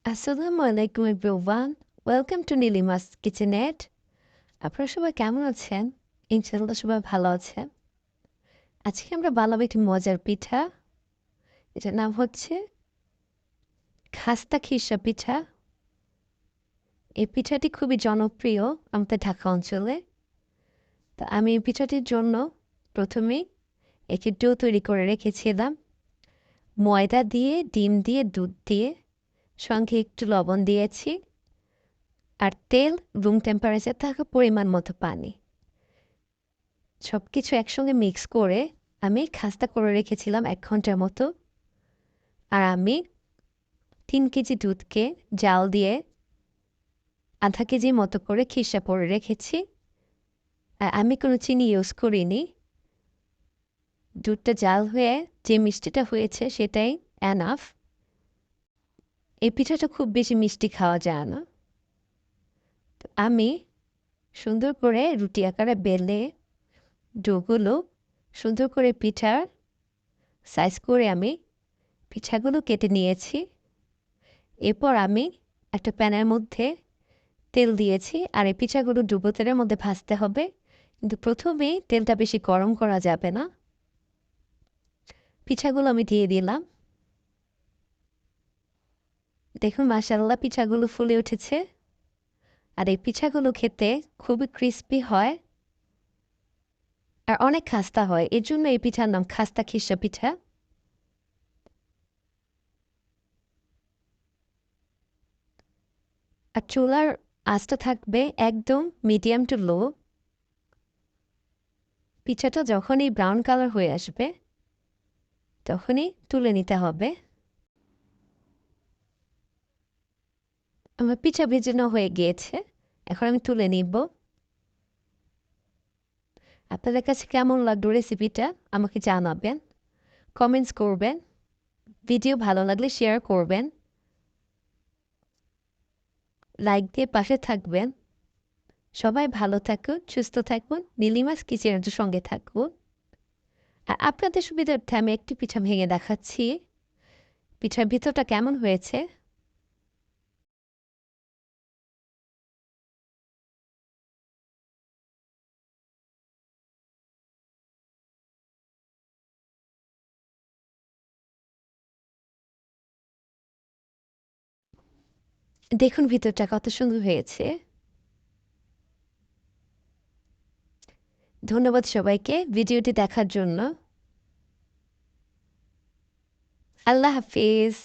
আসসালামু আলাইকুম everyone. Welcome to Nilima's kitchenette. আপনারা সবাই কেমন আছেন? ইনশাআল্লাহ সবাই ভালো আছেন। আজকে আমরা বানাবো একটি মজার পিঠা। এটার নাম হচ্ছে খাস্তা খিরসা পিঠা। এই পিঠাটি খুবই জনপ্রিয় আমাদের ঢাকা অঞ্চলে। তো আমি এই পিঠাটির জন্য প্রথমেই একটি ডো তৈরি করে রেখেছিলাম। ময়দা দিয়ে, ডিম দিয়ে, দুধ দিয়ে, সঙ্গে একটু লবণ দিয়েছি আর তেল, রুম টেম্পারেচার থাকা পরিমাণ মতো পানি। সব কিছু একসঙ্গে মিক্স করে আমি খাস্তা করে রেখেছিলাম ১ ঘন্টার মতো। আর আমি ৩ কেজি দুধকে জাল দিয়ে ০.৫ কেজির মতো করে খিরসা করে রেখেছি। আর আমি কোনো চিনি ইউজ করিনি। দুধটা জাল হয়ে যে মিষ্টিটা হয়েছে সেটাই এনাফ। এই পিঠাটা খুব বেশি মিষ্টি খাওয়া যায় না। তো আমি সুন্দর করে রুটি আকারে বেলে ডোগুলো সুন্দর করে পিঠার সাইজ করে আমি পিঠাগুলো কেটে নিয়েছি। এরপর আমি একটা প্যানের মধ্যে তেল দিয়েছি আর এই পিঠাগুলো ডুবো তেলের মধ্যে ভাজতে হবে, কিন্তু প্রথমেই তেলটা বেশি গরম করা যাবে না। পিঠাগুলো আমি দিয়ে দিলাম। দেখুন মাশাআল্লাহ পিঠাগুলো ফুলে উঠেছে। আর এই পিঠাগুলো খেতে খুবই ক্রিস্পি হয় আর অনেক খাস্তা হয়, এর জন্য এই পিঠার নাম খাস্তা খিরসা পিঠা। আর চুলার আঁচটা থাকবে একদম মিডিয়াম টু লো। পিঠাটা যখনই ব্রাউন কালার হয়ে আসবে তখনই তুলে নিতে হবে। আমার পিঠা ভেজানো হয়ে গিয়েছে, এখন আমি তুলে নিব। আপনাদের কাছে কেমন লাগলো রেসিপিটা আমাকে জানাবেন, কমেন্টস করবেন। ভিডিও ভালো লাগলে শেয়ার করবেন, লাইক দিয়ে পাশে থাকবেন। সবাই ভালো থাকুন, সুস্থ থাকুন, নীলিমাস কিচেনের সঙ্গে থাকুন। আর আপনাদের সুবিধার্থে আমি একটি পিঠা ভেঙে দেখাচ্ছি পিঠার ভিতরটা কেমন হয়েছে। দেখুন ভিতরটা কত সুন্দর হয়েছে। ধন্যবাদ সবাইকে ভিডিওটি দেখার জন্য। আল্লাহ হাফিজ।